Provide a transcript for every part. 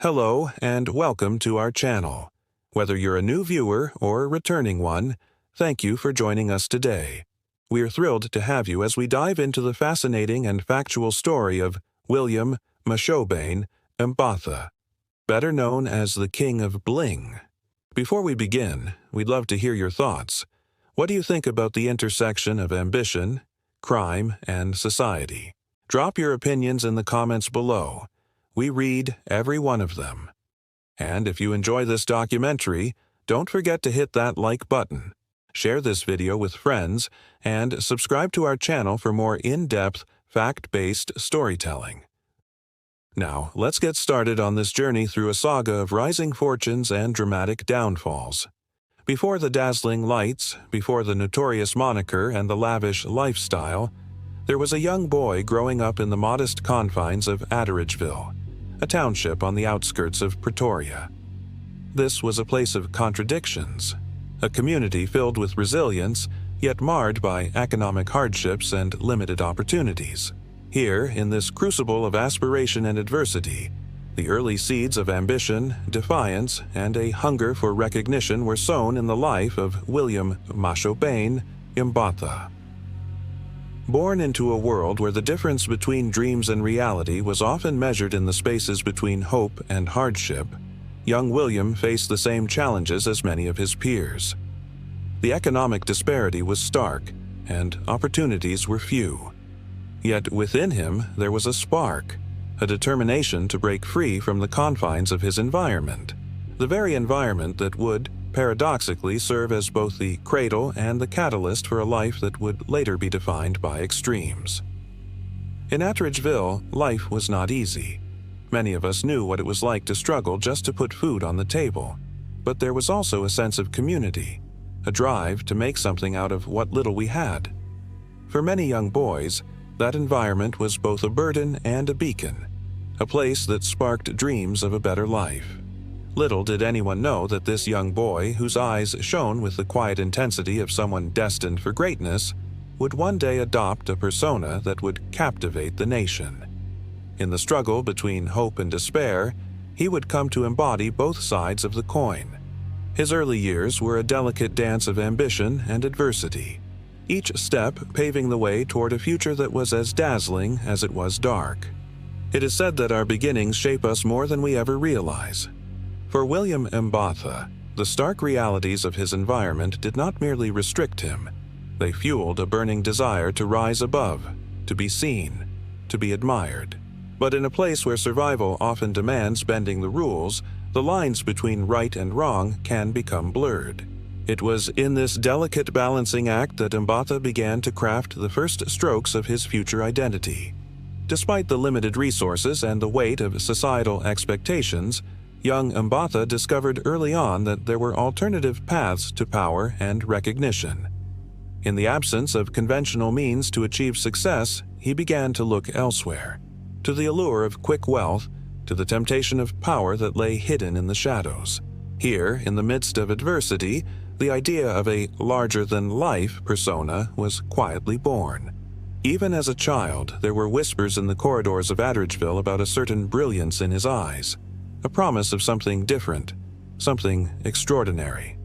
Hello and welcome to our channel. Whether you're a new viewer or a returning one, thank you for joining us today. We are thrilled to have you as we dive into the fascinating and factual story of William Mashobane Mbatha, better known as the King of Bling. Before we begin, we'd love to hear your thoughts. What do you think about the intersection of ambition, crime, and society? Drop your opinions in the comments below. We read every one of them. And if you enjoy this documentary, don't forget to hit that like button, share this video with friends, and subscribe to our channel for more in-depth, fact-based storytelling. Now, let's get started on this journey through a saga of rising fortunes and dramatic downfalls. Before the dazzling lights, before the notorious moniker and the lavish lifestyle, there was a young boy growing up in the modest confines of Atteridgeville, a township on the outskirts of Pretoria. This was a place of contradictions, a community filled with resilience, yet marred by economic hardships and limited opportunities. Here, in this crucible of aspiration and adversity, the early seeds of ambition, defiance, and a hunger for recognition were sown in the life of William Mashobane Mbatha. Born into a world where the difference between dreams and reality was often measured in the spaces between hope and hardship, young William faced the same challenges as many of his peers. The economic disparity was stark, and opportunities were few. Yet within him there was a spark, a determination to break free from the confines of his environment, the very environment that would, paradoxically, serve as both the cradle and the catalyst for a life that would later be defined by extremes. In Atteridgeville, life was not easy. Many of us knew what it was like to struggle just to put food on the table, but there was also a sense of community, a drive to make something out of what little we had. For many young boys, that environment was both a burden and a beacon, a place that sparked dreams of a better life. Little did anyone know that this young boy, whose eyes shone with the quiet intensity of someone destined for greatness, would one day adopt a persona that would captivate the nation. In the struggle between hope and despair, he would come to embody both sides of the coin. His early years were a delicate dance of ambition and adversity, each step paving the way toward a future that was as dazzling as it was dark. It is said that our beginnings shape us more than we ever realize. For William Mbatha, the stark realities of his environment did not merely restrict him. They fueled a burning desire to rise above, to be seen, to be admired. But in a place where survival often demands bending the rules, the lines between right and wrong can become blurred. It was in this delicate balancing act that Mbatha began to craft the first strokes of his future identity. Despite the limited resources and the weight of societal expectations, young Mbatha discovered early on that there were alternative paths to power and recognition. In the absence of conventional means to achieve success, he began to look elsewhere, to the allure of quick wealth, to the temptation of power that lay hidden in the shadows. Here, in the midst of adversity, the idea of a larger-than-life persona was quietly born. Even as a child, there were whispers in the corridors of Atteridgeville about a certain brilliance in his eyes, a promise of something different, something extraordinary.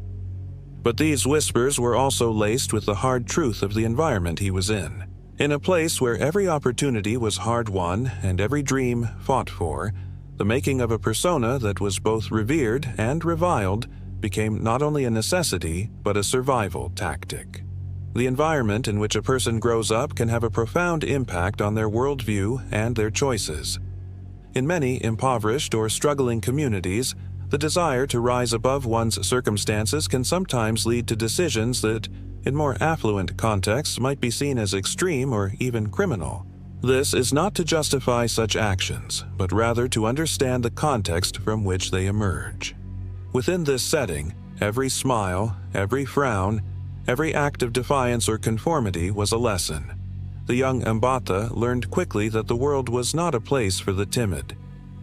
But these whispers were also laced with the hard truth of the environment he was in. In a place where every opportunity was hard-won and every dream fought for, the making of a persona that was both revered and reviled became not only a necessity but a survival tactic. The environment in which a person grows up can have a profound impact on their worldview and their choices. In many impoverished or struggling communities, the desire to rise above one's circumstances can sometimes lead to decisions that, in more affluent contexts, might be seen as extreme or even criminal. This is not to justify such actions, but rather to understand the context from which they emerge. Within this setting, every smile, every frown, every act of defiance or conformity was a lesson. The young Mbatha learned quickly that the world was not a place for the timid.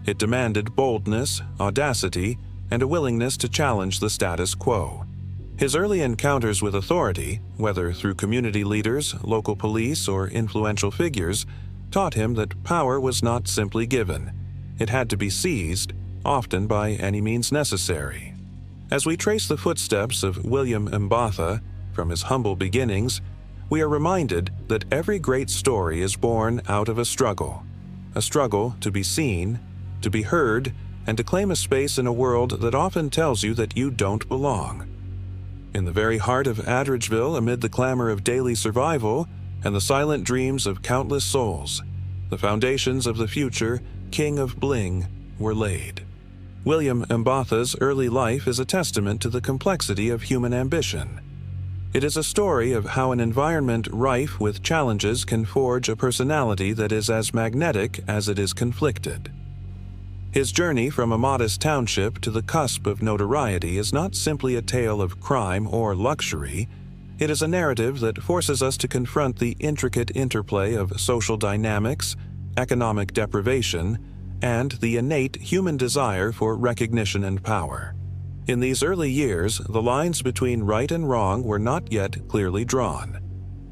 It demanded boldness, audacity, and a willingness to challenge the status quo. His early encounters with authority, whether through community leaders, local police, or influential figures, taught him that power was not simply given. It had to be seized, often by any means necessary. As we trace the footsteps of William Mbatha from his humble beginnings, we are reminded that every great story is born out of a struggle to be seen, to be heard, and to claim a space in a world that often tells you that you don't belong. In the very heart of Attridgeville, amid the clamor of daily survival and the silent dreams of countless souls, the foundations of the future King of Bling were laid. William Mbatha's early life is a testament to the complexity of human ambition. It is a story of how an environment rife with challenges can forge a personality that is as magnetic as it is conflicted. His journey from a modest township to the cusp of notoriety is not simply a tale of crime or luxury. It is a narrative that forces us to confront the intricate interplay of social dynamics, economic deprivation, and the innate human desire for recognition and power. In these early years, the lines between right and wrong were not yet clearly drawn.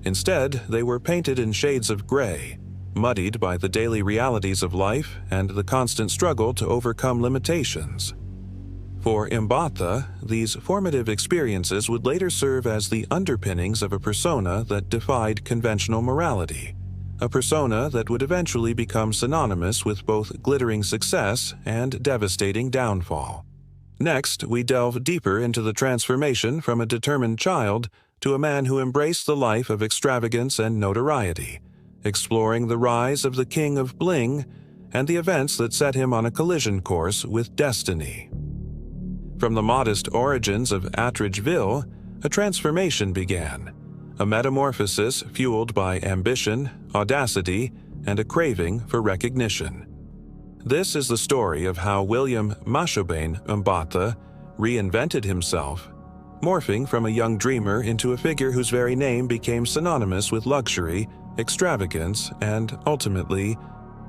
Instead, they were painted in shades of gray, muddied by the daily realities of life and the constant struggle to overcome limitations. For Mbatha, these formative experiences would later serve as the underpinnings of a persona that defied conventional morality, a persona that would eventually become synonymous with both glittering success and devastating downfall. Next, we delve deeper into the transformation from a determined child to a man who embraced the life of extravagance and notoriety, exploring the rise of the King of Bling and the events that set him on a collision course with destiny. From the modest origins of Attridgeville, a transformation began, a metamorphosis fueled by ambition, audacity, and a craving for recognition. This is the story of how William Mashobane Mbatha reinvented himself, morphing from a young dreamer into a figure whose very name became synonymous with luxury, extravagance, and, ultimately,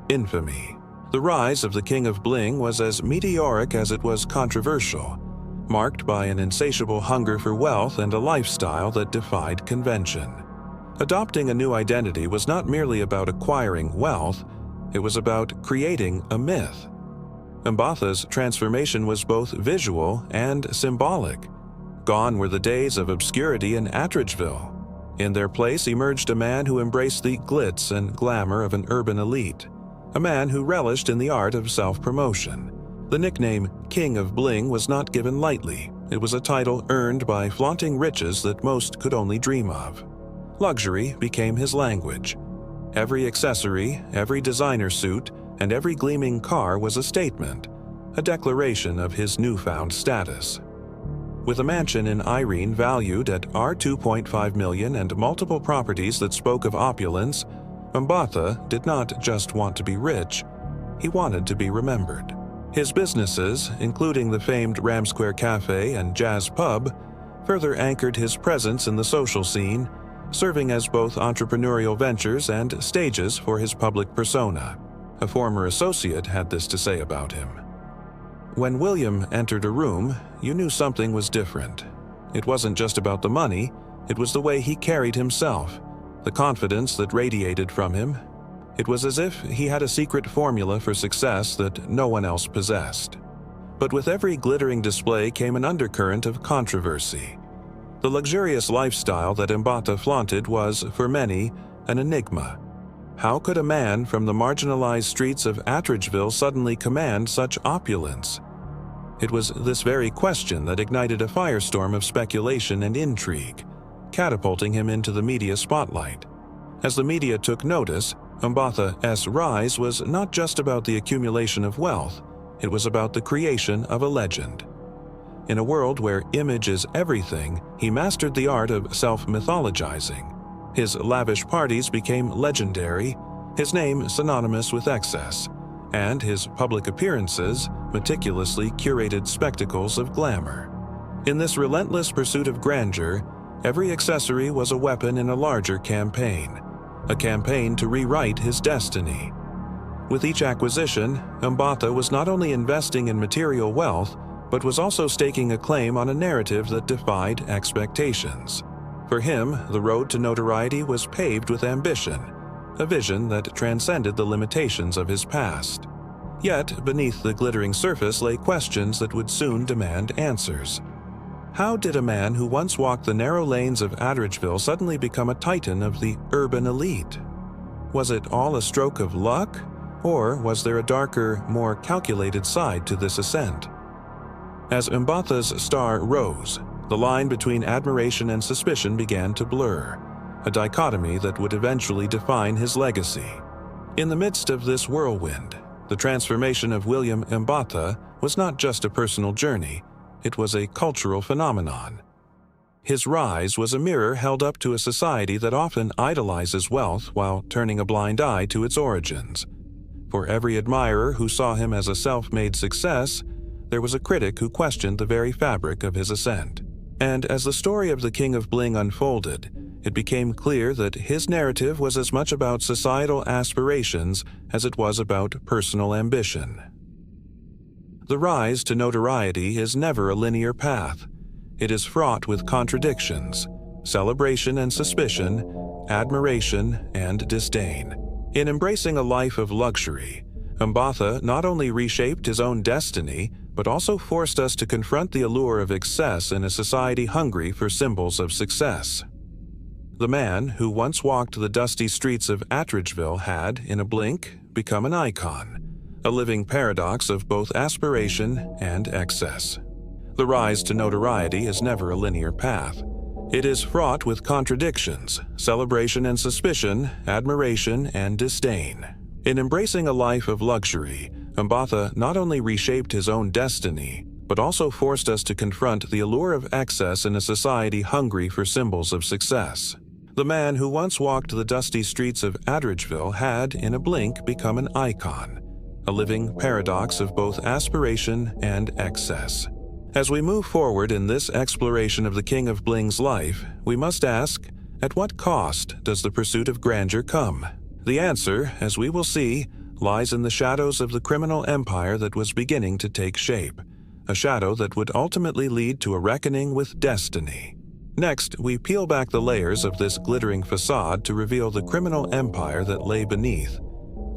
infamy. The rise of the King of Bling was as meteoric as it was controversial, marked by an insatiable hunger for wealth and a lifestyle that defied convention. Adopting a new identity was not merely about acquiring wealth, it was about creating a myth. Mbatha's transformation was both visual and symbolic. Gone were the days of obscurity in Attridgeville. In their place emerged a man who embraced the glitz and glamour of an urban elite, a man who relished in the art of self-promotion. The nickname King of Bling was not given lightly. It was a title earned by flaunting riches that most could only dream of. Luxury became his language. Every accessory, every designer suit, and every gleaming car was a statement, a declaration of his newfound status. With a mansion in Irene valued at $2.5 million and multiple properties that spoke of opulence, Mbatha did not just want to be rich, he wanted to be remembered. His businesses, including the famed Ram Square Cafe and Jazz Pub, further anchored his presence in the social scene, serving as both entrepreneurial ventures and stages for his public persona. A former associate had this to say about him. When William entered a room, you knew something was different. It wasn't just about the money, it was the way he carried himself, the confidence that radiated from him. It was as if he had a secret formula for success that no one else possessed. But with every glittering display came an undercurrent of controversy. The luxurious lifestyle that Mbatha flaunted was, for many, an enigma. How could a man from the marginalized streets of Attridgeville suddenly command such opulence? It was this very question that ignited a firestorm of speculation and intrigue, catapulting him into the media spotlight. As the media took notice, Mbatha's rise was not just about the accumulation of wealth, it was about the creation of a legend. In a world where image is everything, he mastered the art of self-mythologizing. His lavish parties became legendary, his name synonymous with excess, and his public appearances meticulously curated spectacles of glamour. In this relentless pursuit of grandeur, every accessory was a weapon in a larger campaign, a campaign to rewrite his destiny. With each acquisition, Mbatha was not only investing in material wealth, but was also staking a claim on a narrative that defied expectations. For him, the road to notoriety was paved with ambition, a vision that transcended the limitations of his past. Yet, beneath the glittering surface lay questions that would soon demand answers. How did a man who once walked the narrow lanes of Atteridgeville suddenly become a titan of the urban elite? Was it all a stroke of luck, or was there a darker, more calculated side to this ascent? As Mbatha's star rose, the line between admiration and suspicion began to blur, a dichotomy that would eventually define his legacy. In the midst of this whirlwind, the transformation of William Mbatha was not just a personal journey, it was a cultural phenomenon. His rise was a mirror held up to a society that often idolizes wealth while turning a blind eye to its origins. For every admirer who saw him as a self-made success, there was a critic who questioned the very fabric of his ascent. And as the story of the King of Bling unfolded, it became clear that his narrative was as much about societal aspirations as it was about personal ambition. The rise to notoriety is never a linear path. It is fraught with contradictions, celebration and suspicion, admiration and disdain. In embracing a life of luxury, Mbatha not only reshaped his own destiny, but also forced us to confront the allure of excess in a society hungry for symbols of success. The man who once walked the dusty streets of Atteridgeville had, in a blink, become an icon, a living paradox of both aspiration and excess. The rise to notoriety is never a linear path. It is fraught with contradictions, celebration and suspicion, admiration and disdain. In embracing a life of luxury, Mbatha not only reshaped his own destiny, but also forced us to confront the allure of excess in a society hungry for symbols of success. The man who once walked the dusty streets of Atteridgeville had, in a blink, become an icon, a living paradox of both aspiration and excess. As we move forward in this exploration of the King of Bling's life, we must ask, at what cost does the pursuit of grandeur come? The answer, as we will see, lies in the shadows of the criminal empire that was beginning to take shape, a shadow that would ultimately lead to a reckoning with destiny. Next, we peel back the layers of this glittering facade to reveal the criminal empire that lay beneath,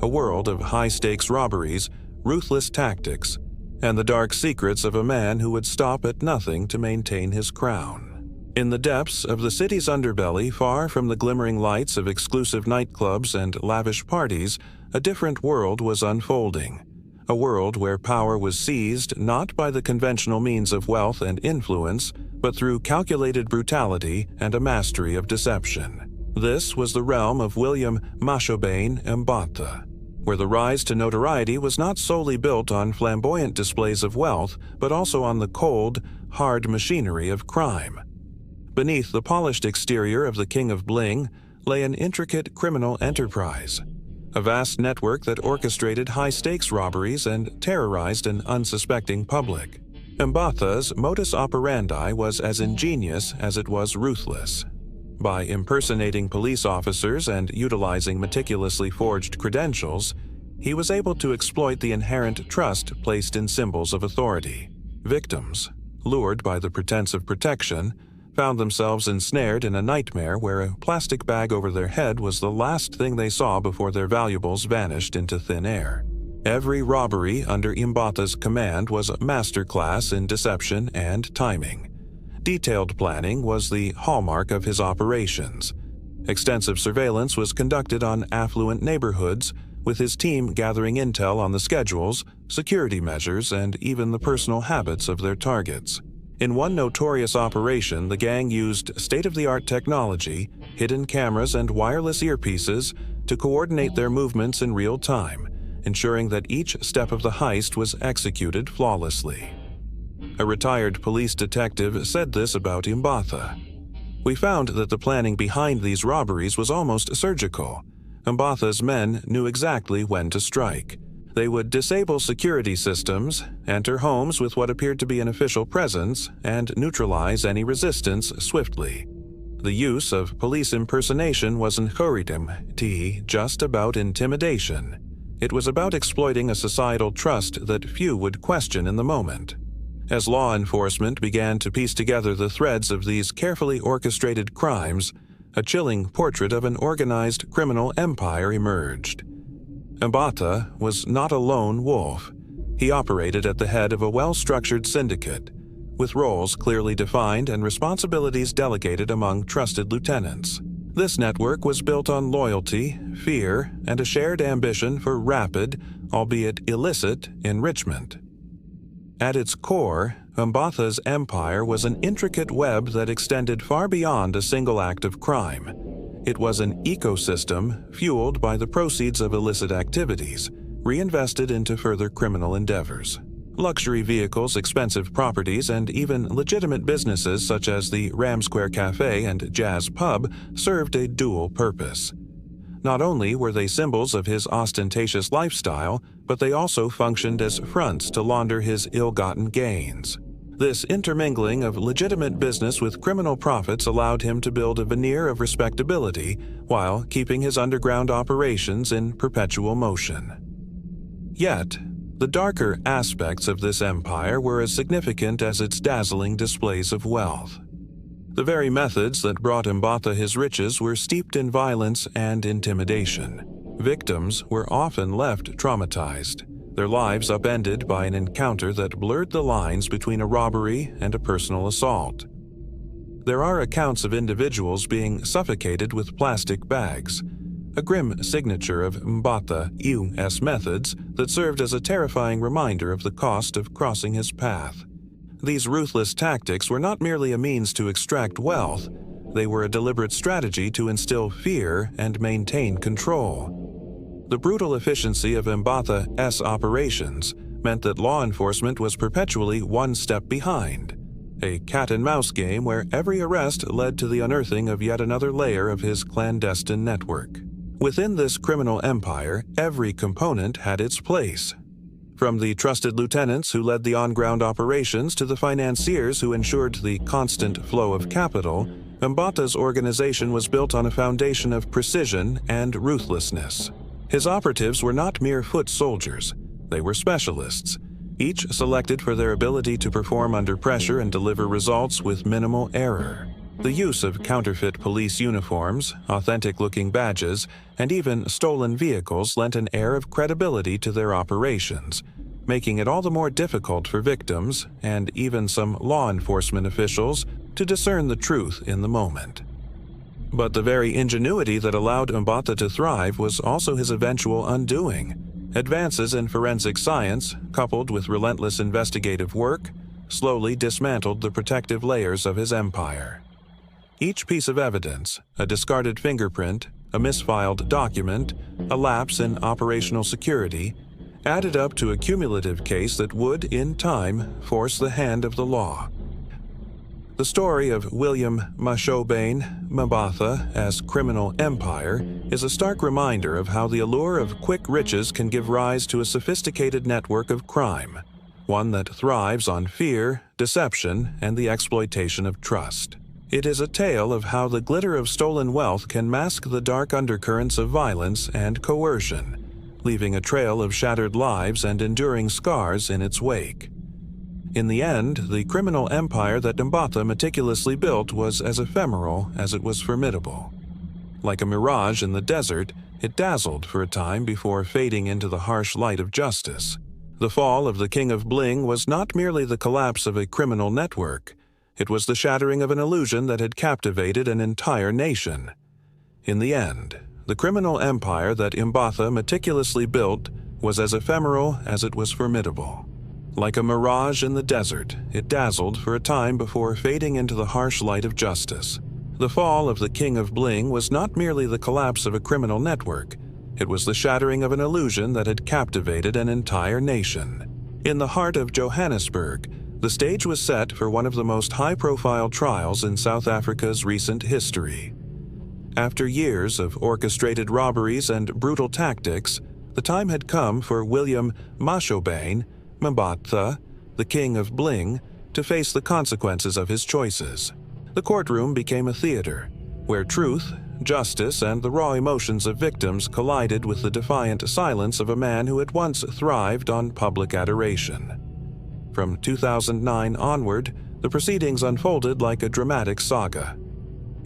a world of high-stakes robberies, ruthless tactics, and the dark secrets of a man who would stop at nothing to maintain his crown. In the depths of the city's underbelly, far from the glimmering lights of exclusive nightclubs and lavish parties, a different world was unfolding. A world where power was seized not by the conventional means of wealth and influence, but through calculated brutality and a mastery of deception. This was the realm of William Mashobane Mbatha, where the rise to notoriety was not solely built on flamboyant displays of wealth, but also on the cold, hard machinery of crime. Beneath the polished exterior of the King of Bling lay an intricate criminal enterprise, a vast network that orchestrated high-stakes robberies and terrorized an unsuspecting public. Mbatha's modus operandi was as ingenious as it was ruthless. By impersonating police officers and utilizing meticulously forged credentials, he was able to exploit the inherent trust placed in symbols of authority. Victims, lured by the pretense of protection, found themselves ensnared in a nightmare where a plastic bag over their head was the last thing they saw before their valuables vanished into thin air. Every robbery under Mbatha's command was a masterclass in deception and timing. Detailed planning was the hallmark of his operations. Extensive surveillance was conducted on affluent neighborhoods, with his team gathering intel on the schedules, security measures, and even the personal habits of their targets. In one notorious operation, the gang used state-of-the-art technology, hidden cameras, and wireless earpieces to coordinate their movements in real time, ensuring that each step of the heist was executed flawlessly. A retired police detective said this about Mbatha. "We found that the planning behind these robberies was almost surgical. Mbatha's men knew exactly when to strike. They would disable security systems, enter homes with what appeared to be an official presence, and neutralize any resistance swiftly. The use of police impersonation wasn't just about intimidation. It was about exploiting a societal trust that few would question in the moment." As law enforcement began to piece together the threads of these carefully orchestrated crimes, a chilling portrait of an organized criminal empire emerged. Mbatha was not a lone wolf. He operated at the head of a well-structured syndicate, with roles clearly defined and responsibilities delegated among trusted lieutenants. This network was built on loyalty, fear, and a shared ambition for rapid, albeit illicit, enrichment. At its core, Mbatha's empire was an intricate web that extended far beyond a single act of crime. It was an ecosystem fueled by the proceeds of illicit activities, reinvested into further criminal endeavors. Luxury vehicles, expensive properties, and even legitimate businesses such as the Ram Square Cafe and Jazz Pub served a dual purpose. Not only were they symbols of his ostentatious lifestyle, but they also functioned as fronts to launder his ill-gotten gains. This intermingling of legitimate business with criminal profits allowed him to build a veneer of respectability while keeping his underground operations in perpetual motion. Yet, the darker aspects of this empire were as significant as its dazzling displays of wealth. The very methods that brought Mbatha his riches were steeped in violence and intimidation. Victims were often left traumatized, their lives upended by an encounter that blurred the lines between a robbery and a personal assault. There are accounts of individuals being suffocated with plastic bags, a grim signature of Mbatha's methods that served as a terrifying reminder of the cost of crossing his path. These ruthless tactics were not merely a means to extract wealth, they were a deliberate strategy to instill fear and maintain control. The brutal efficiency of Mbatha's operations meant that law enforcement was perpetually one step behind, a cat-and-mouse game where every arrest led to the unearthing of yet another layer of his clandestine network. Within this criminal empire, every component had its place. From the trusted lieutenants who led the on-ground operations to the financiers who ensured the constant flow of capital, Mbatha's organization was built on a foundation of precision and ruthlessness. His operatives were not mere foot soldiers, they were specialists, each selected for their ability to perform under pressure and deliver results with minimal error. The use of counterfeit police uniforms, authentic-looking badges, and even stolen vehicles lent an air of credibility to their operations, making it all the more difficult for victims and even some law enforcement officials to discern the truth in the moment. But the very ingenuity that allowed Mbatha to thrive was also his eventual undoing. Advances in forensic science, coupled with relentless investigative work, slowly dismantled the protective layers of his empire. Each piece of evidence, a discarded fingerprint, a misfiled document, a lapse in operational security, added up to a cumulative case that would, in time, force the hand of the law. The story of William Mashobane Mbatha's criminal empire is a stark reminder of how the allure of quick riches can give rise to a sophisticated network of crime, one that thrives on fear, deception, and the exploitation of trust. It is a tale of how the glitter of stolen wealth can mask the dark undercurrents of violence and coercion, leaving a trail of shattered lives and enduring scars in its wake. In the end, the criminal empire that Mbatha meticulously built was as ephemeral as it was formidable. Like a mirage in the desert, it dazzled for a time before fading into the harsh light of justice. The fall of the King of Bling was not merely the collapse of a criminal network, it was the shattering of an illusion that had captivated an entire nation. In the end, the criminal empire that Mbatha meticulously built was as ephemeral as it was formidable. Like a mirage in the desert, it dazzled for a time before fading into the harsh light of justice. The fall of the King of Bling was not merely the collapse of a criminal network, it was the shattering of an illusion that had captivated an entire nation. In the heart of Johannesburg, the stage was set for one of the most high-profile trials in South Africa's recent history. After years of orchestrated robberies and brutal tactics, the time had come for William Mashobane Mbatha, the King of Bling, to face the consequences of his choices. The courtroom became a theater, where truth, justice, and the raw emotions of victims collided with the defiant silence of a man who had once thrived on public adoration. From 2009 onward, the proceedings unfolded like a dramatic saga.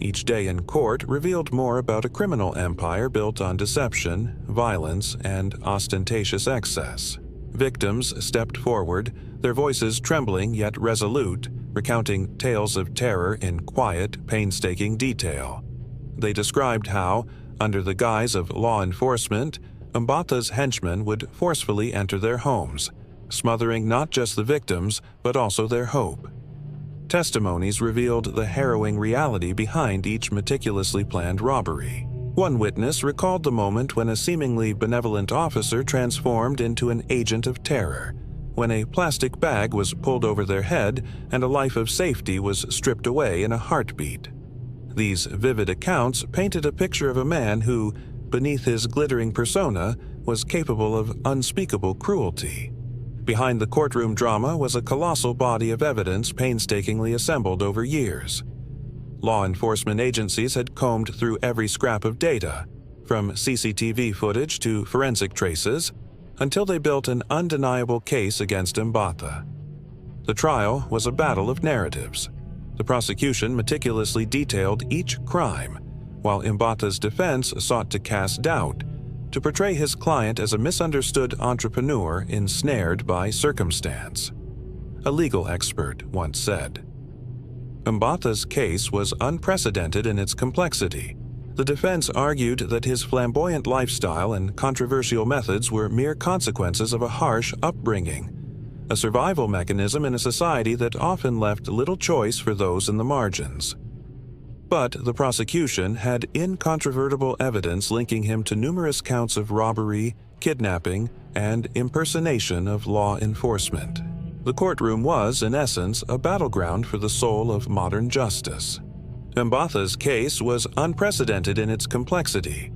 Each day in court revealed more about a criminal empire built on deception, violence, and ostentatious excess. Victims stepped forward, their voices trembling yet resolute, recounting tales of terror in quiet, painstaking detail. They described how, under the guise of law enforcement, Mbatha's henchmen would forcefully enter their homes, smothering not just the victims but also their hope. Testimonies revealed the harrowing reality behind each meticulously planned robbery. One witness recalled the moment when a seemingly benevolent officer transformed into an agent of terror, when a plastic bag was pulled over their head and a life of safety was stripped away in a heartbeat. These vivid accounts painted a picture of a man who, beneath his glittering persona, was capable of unspeakable cruelty. Behind the courtroom drama was a colossal body of evidence painstakingly assembled over years. Law enforcement agencies had combed through every scrap of data, from CCTV footage to forensic traces, until they built an undeniable case against Mbatha. The trial was a battle of narratives. The prosecution meticulously detailed each crime, while Mbatha's defense sought to cast doubt, to portray his client as a misunderstood entrepreneur ensnared by circumstance. A legal expert once said, Mbatha's case was unprecedented in its complexity. The defense argued that his flamboyant lifestyle and controversial methods were mere consequences of a harsh upbringing, a survival mechanism in a society that often left little choice for those in the margins. But the prosecution had incontrovertible evidence linking him to numerous counts of robbery, kidnapping, and impersonation of law enforcement. The courtroom was, in essence, a battleground for the soul of modern justice. Mbatha's case was unprecedented in its complexity.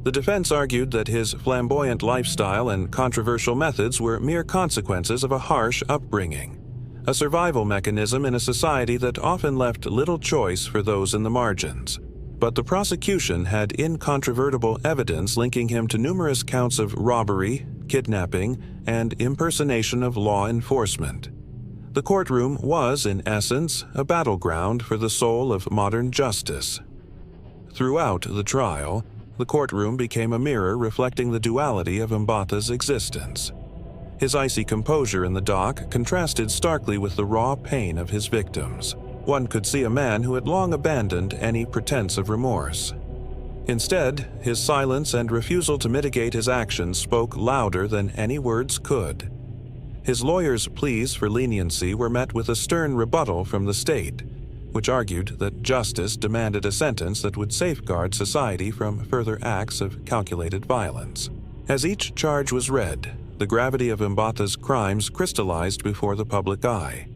The defense argued that his flamboyant lifestyle and controversial methods were mere consequences of a harsh upbringing, a survival mechanism in a society that often left little choice for those in the margins. But the prosecution had incontrovertible evidence linking him to numerous counts of robbery, kidnapping, and impersonation of law enforcement. The courtroom was, in essence, a battleground for the soul of modern justice. Throughout the trial, the courtroom became a mirror reflecting the duality of Mbatha's existence. His icy composure in the dock contrasted starkly with the raw pain of his victims. One could see a man who had long abandoned any pretense of remorse. Instead, his silence and refusal to mitigate his actions spoke louder than any words could. His lawyers' pleas for leniency were met with a stern rebuttal from the state, which argued that justice demanded a sentence that would safeguard society from further acts of calculated violence. As each charge was read, the gravity of Mbatha's crimes crystallized before the public eye.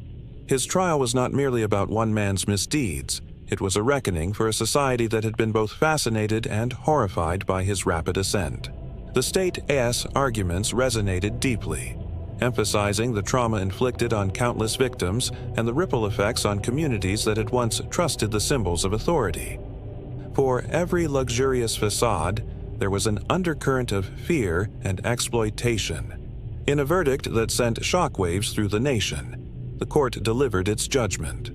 His trial was not merely about one man's misdeeds. It was a reckoning for a society that had been both fascinated and horrified by his rapid ascent. The state's arguments resonated deeply, emphasizing the trauma inflicted on countless victims and the ripple effects on communities that had once trusted the symbols of authority. For every luxurious facade, there was an undercurrent of fear and exploitation. In a verdict that sent shockwaves through the nation, the court delivered its judgment.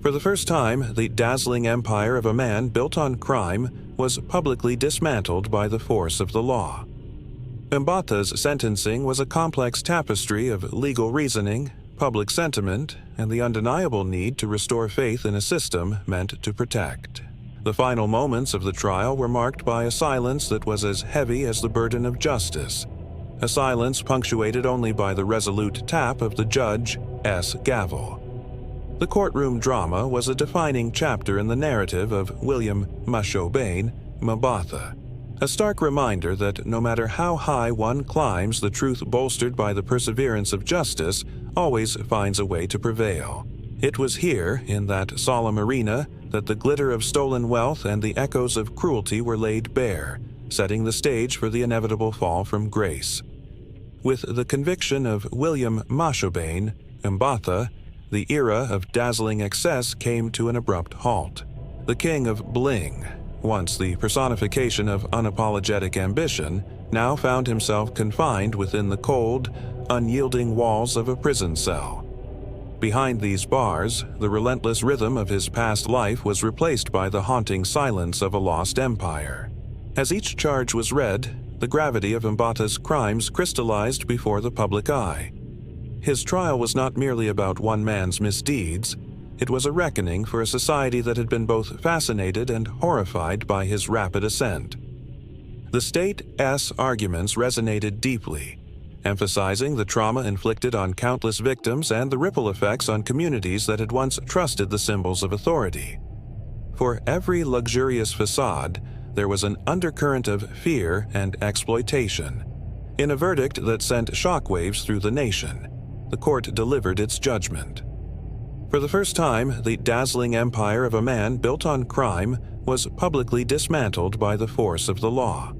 For the first time, the dazzling empire of a man built on crime was publicly dismantled by the force of the law. Mbatha's sentencing was a complex tapestry of legal reasoning, public sentiment, and the undeniable need to restore faith in a system meant to protect. The final moments of the trial were marked by a silence that was as heavy as the burden of justice, a silence punctuated only by the resolute tap of the judge's gavel. The courtroom drama was a defining chapter in the narrative of William Mashobane Mbatha, a stark reminder that no matter how high one climbs, the truth bolstered by the perseverance of justice always finds a way to prevail. It was here, in that solemn arena, that the glitter of stolen wealth and the echoes of cruelty were laid bare, setting the stage for the inevitable fall from grace. With the conviction of William Mashobane Mbatha, the era of dazzling excess came to an abrupt halt. The king of Bling, once the personification of unapologetic ambition, now found himself confined within the cold, unyielding walls of a prison cell. Behind these bars, the relentless rhythm of his past life was replaced by the haunting silence of a lost empire. As each charge was read, the gravity of Mbatha's crimes crystallized before the public eye. His trial was not merely about one man's misdeeds, it was a reckoning for a society that had been both fascinated and horrified by his rapid ascent. The state's arguments resonated deeply, emphasizing the trauma inflicted on countless victims and the ripple effects on communities that had once trusted the symbols of authority. For every luxurious facade, there was an undercurrent of fear and exploitation. In a verdict that sent shockwaves through the nation, the court delivered its judgment. For the first time, the dazzling empire of a man built on crime was publicly dismantled by the force of the law.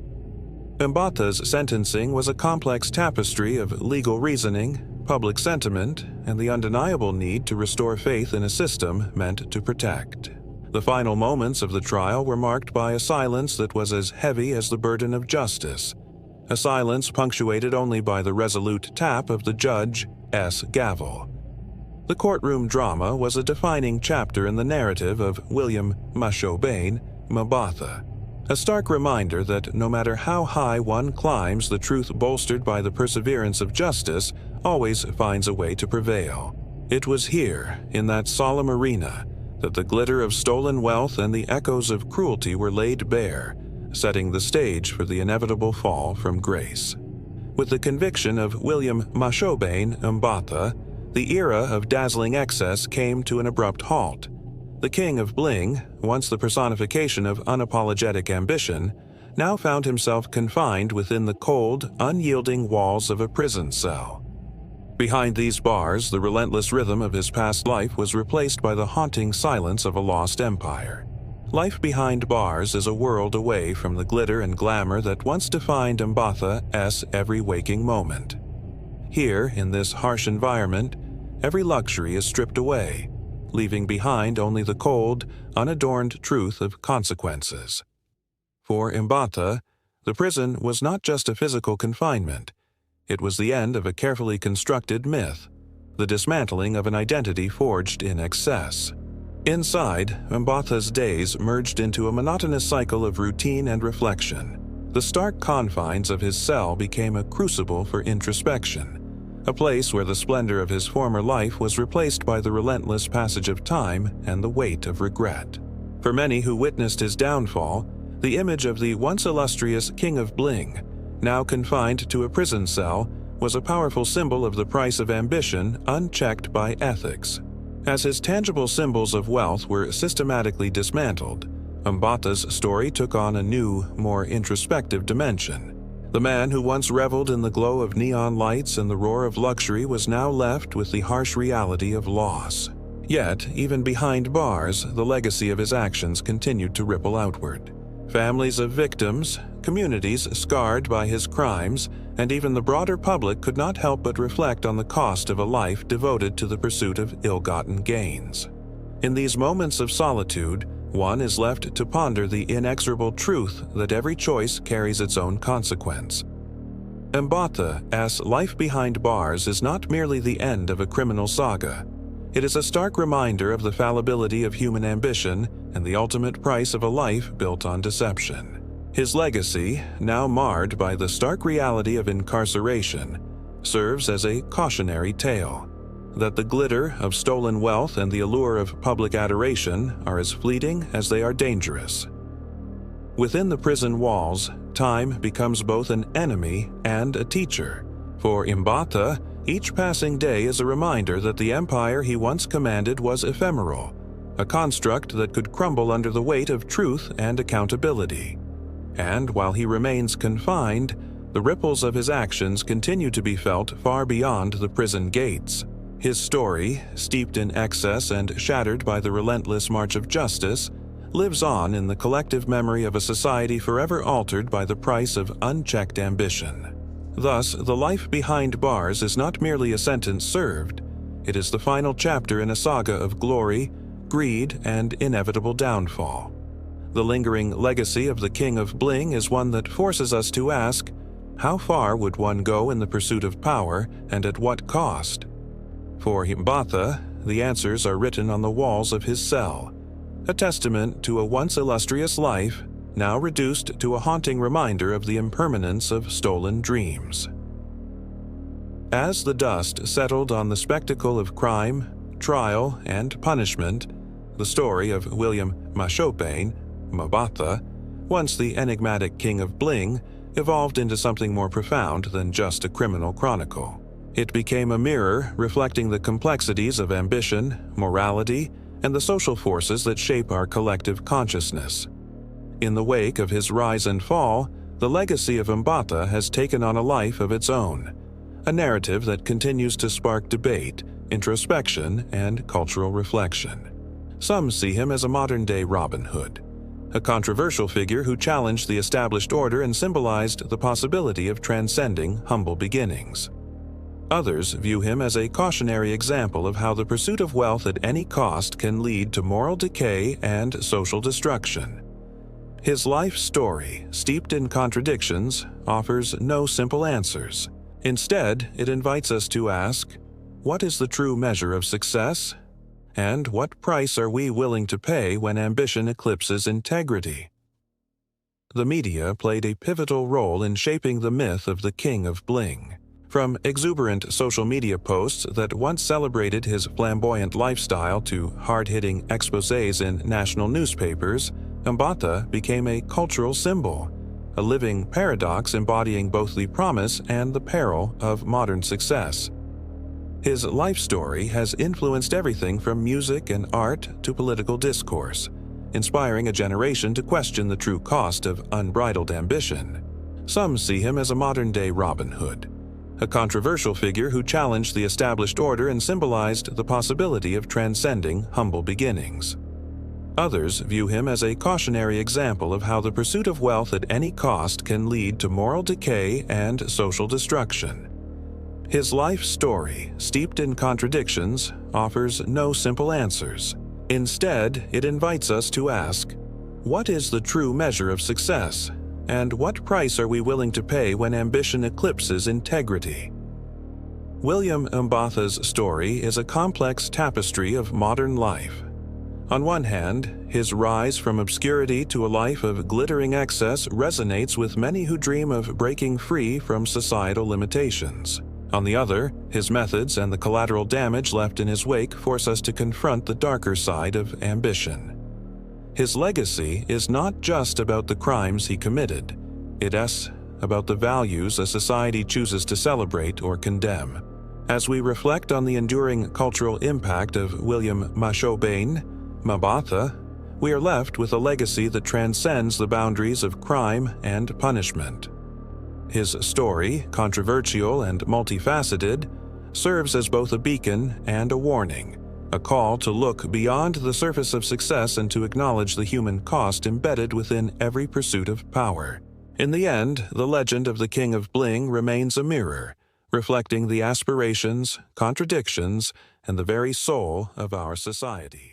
Mbatha's sentencing was a complex tapestry of legal reasoning, public sentiment, and the undeniable need to restore faith in a system meant to protect. The final moments of the trial were marked by a silence that was as heavy as the burden of justice, a silence punctuated only by the resolute tap of the judge's gavel. The courtroom drama was a defining chapter in the narrative of William Mashobane Mbatha, a stark reminder that no matter how high one climbs, the truth bolstered by the perseverance of justice always finds a way to prevail. It was here, in that solemn arena, that the glitter of stolen wealth and the echoes of cruelty were laid bare, setting the stage for the inevitable fall from grace. With the conviction of William Mashobane Mbatha, the era of dazzling excess came to an abrupt halt. The king of Bling, once the personification of unapologetic ambition, now found himself confined within the cold, unyielding walls of a prison cell. Behind these bars, the relentless rhythm of his past life was replaced by the haunting silence of a lost empire. Life behind bars is a world away from the glitter and glamour that once defined Mbatha's every waking moment. Here, in this harsh environment, every luxury is stripped away, leaving behind only the cold, unadorned truth of consequences. For Mbatha, the prison was not just a physical confinement. It was the end of a carefully constructed myth, the dismantling of an identity forged in excess. Inside, Mbatha's days merged into a monotonous cycle of routine and reflection. The stark confines of his cell became a crucible for introspection, a place where the splendor of his former life was replaced by the relentless passage of time and the weight of regret. For many who witnessed his downfall, the image of the once illustrious King of Bling, now confined to a prison cell, was a powerful symbol of the price of ambition unchecked by ethics. As his tangible symbols of wealth were systematically dismantled, Mbatha's story took on a new, more introspective dimension. The man who once reveled in the glow of neon lights and the roar of luxury was now left with the harsh reality of loss. Yet, even behind bars, the legacy of his actions continued to ripple outward. Families of victims, communities scarred by his crimes, and even the broader public could not help but reflect on the cost of a life devoted to the pursuit of ill-gotten gains. In these moments of solitude, one is left to ponder the inexorable truth that every choice carries its own consequence. Mbatha's life behind bars is not merely the end of a criminal saga. It is a stark reminder of the fallibility of human ambition and the ultimate price of a life built on deception. His legacy, now marred by the stark reality of incarceration, serves as a cautionary tale that the glitter of stolen wealth and the allure of public adoration are as fleeting as they are dangerous. Within the prison walls, time becomes both an enemy and a teacher. For Mbatha, each passing day is a reminder that the empire he once commanded was ephemeral, a construct that could crumble under the weight of truth and accountability. And while he remains confined, the ripples of his actions continue to be felt far beyond the prison gates. His story, steeped in excess and shattered by the relentless march of justice, lives on in the collective memory of a society forever altered by the price of unchecked ambition. Thus, the life behind bars is not merely a sentence served, it is the final chapter in a saga of glory, greed, and inevitable downfall. The lingering legacy of the King of Bling is one that forces us to ask, how far would one go in the pursuit of power and at what cost? For Mbatha, the answers are written on the walls of his cell, a testament to a once illustrious life, now reduced to a haunting reminder of the impermanence of stolen dreams. As the dust settled on the spectacle of crime, trial, and punishment, the story of William Mashobane Mbatha, once the enigmatic king of Bling, evolved into something more profound than just a criminal chronicle. It became a mirror reflecting the complexities of ambition, morality, and the social forces that shape our collective consciousness. In the wake of his rise and fall, the legacy of Mbatha has taken on a life of its own, a narrative that continues to spark debate, introspection, and cultural reflection. Some see him as a modern-day Robin Hood, a controversial figure who challenged the established order and symbolized the possibility of transcending humble beginnings. Others view him as a cautionary example of how the pursuit of wealth at any cost can lead to moral decay and social destruction. His life story, steeped in contradictions, offers no simple answers. Instead, it invites us to ask, what is the true measure of success? And what price are we willing to pay when ambition eclipses integrity? The media played a pivotal role in shaping the myth of the King of Bling. From exuberant social media posts that once celebrated his flamboyant lifestyle to hard-hitting exposés in national newspapers, Mbatha became a cultural symbol, a living paradox embodying both the promise and the peril of modern success. His life story has influenced everything from music and art to political discourse, inspiring a generation to question the true cost of unbridled ambition. Some see him as a modern-day Robin Hood, a controversial figure who challenged the established order and symbolized the possibility of transcending humble beginnings. Others view him as a cautionary example of how the pursuit of wealth at any cost can lead to moral decay and social destruction. His life story, steeped in contradictions, offers no simple answers. Instead, it invites us to ask, what is the true measure of success? And what price are we willing to pay when ambition eclipses integrity? William Mbatha's story is a complex tapestry of modern life. On one hand, his rise from obscurity to a life of glittering excess resonates with many who dream of breaking free from societal limitations. On the other, his methods and the collateral damage left in his wake force us to confront the darker side of ambition. His legacy is not just about the crimes he committed. It is about the values a society chooses to celebrate or condemn. As we reflect on the enduring cultural impact of William Mashobane Mbatha, we are left with a legacy that transcends the boundaries of crime and punishment. His story, controversial and multifaceted, serves as both a beacon and a warning, a call to look beyond the surface of success and to acknowledge the human cost embedded within every pursuit of power. In the end, the legend of the King of Bling remains a mirror, reflecting the aspirations, contradictions, and the very soul of our society.